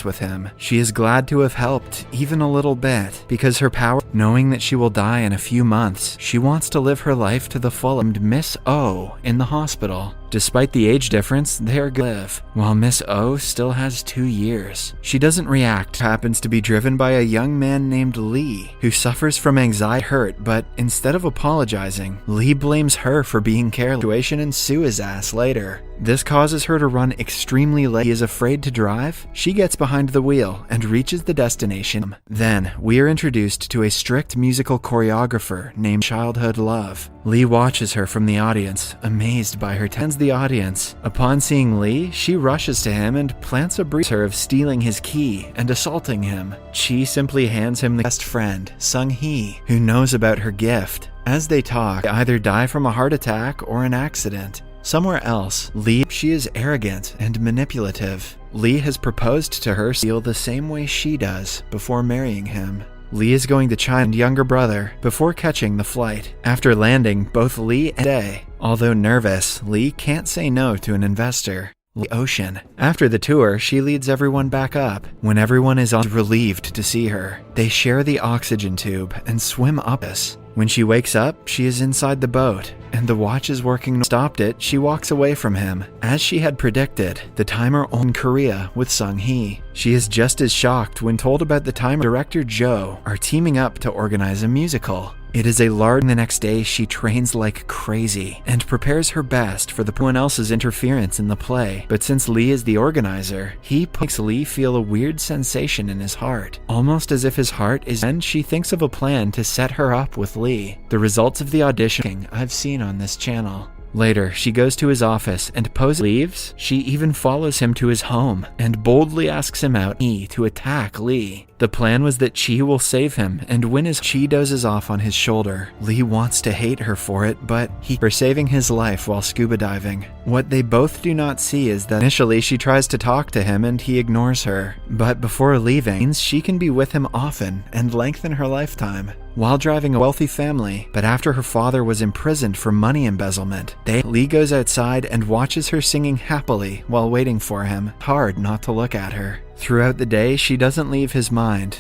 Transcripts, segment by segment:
with him. She is glad to have helped, even a little bit, because her power, knowing that she will die in a few months, she wants to live her life to the full. And Miss O in the hospital. Despite the age difference, they are live, while Miss O still has 2 years. She doesn't react, happens to be driven by a young man named Lee, who suffers from anxiety hurt, but instead of apologizing, Lee blames her for being careless and sue his ass later. This causes her to run extremely late. He is afraid to drive. She gets behind the wheel and reaches the destination. Then, we are introduced to a strict musical choreographer named Childhood Love. Lee watches her from the audience, amazed by her the audience. Upon seeing Lee, she rushes to him and plants a breach of stealing his key and assaulting him. Chi simply hands him the best friend, Sung Hee, who knows about her gift. As they talk, they either die from a heart attack or an accident. Somewhere else, she is arrogant and manipulative. Lee has proposed to her feel the same way she does before marrying him. Lee is going to China's younger brother before catching the flight. After landing, both Lee and Day. Although nervous, Lee can't say no to an investor. Ocean. After the tour, she leads everyone back up. When everyone is relieved to see her, they share the oxygen tube and swim up us. When she wakes up, she is inside the boat, and the watch is working. Stopped it, she walks away from him. As she had predicted, the timer in Korea with Sung Hee. She is just as shocked when told about the timer. Director Joe are teaming up to organize a musical. It is a large. The next day, she trains like crazy and prepares her best for anyone else's interference in the play. But since Lee is the organizer, he makes Lee feel a weird sensation in his heart, almost as if his heart is. And she thinks of a plan to set her up with Lee. The results of the audition I've seen on this channel. Later, she goes to his office and leaves. She even follows him to his home and boldly asks him out to attack Lee. The plan was that Chi will save him and win his. Chi dozes off on his shoulder. Lee wants to hate her for it, but for saving his life while scuba diving. What they both do not see is that initially she tries to talk to him and he ignores her. But before leaving, she can be with him often and lengthen her lifetime. While driving a wealthy family, but after her father was imprisoned for money embezzlement, Lee goes outside and watches her singing happily while waiting for him. Hard not to look at her. Throughout the day, she doesn't leave his mind.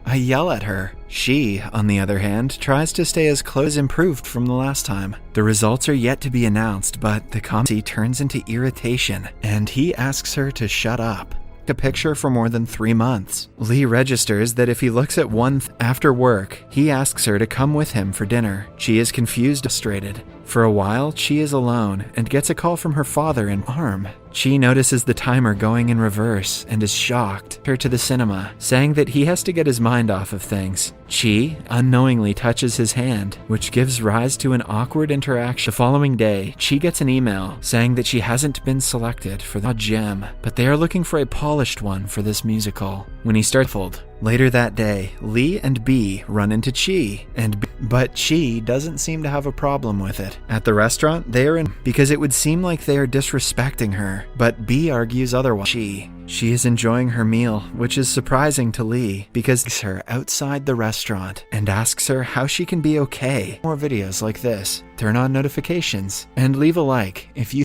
I yell at her. She, on the other hand, tries to stay as close as improved from the last time. The results are yet to be announced, but the comedy turns into irritation, and he asks her to shut up. A picture for more than 3 months. Lee registers that if he looks at one after work, he asks her to come with him for dinner. She is confused, frustrated. For a while, she is alone and gets a call from her father in arm. She notices the timer going in reverse and is shocked. Her to the cinema, saying that he has to get his mind off of things. Chi unknowingly touches his hand, which gives rise to an awkward interaction. The following day, Chi gets an email saying that she hasn't been selected for the gem, but they are looking for a polished one for this musical. When he starts later that day, Lee and B run into Chi, but Chi doesn't seem to have a problem with it. At the restaurant, they are in because it would seem like they are disrespecting her, but B argues otherwise. She is enjoying her meal, which is surprising to Lee because he sees her outside the restaurant and asks her how she can be okay. More videos like this, turn on notifications, and leave a like if you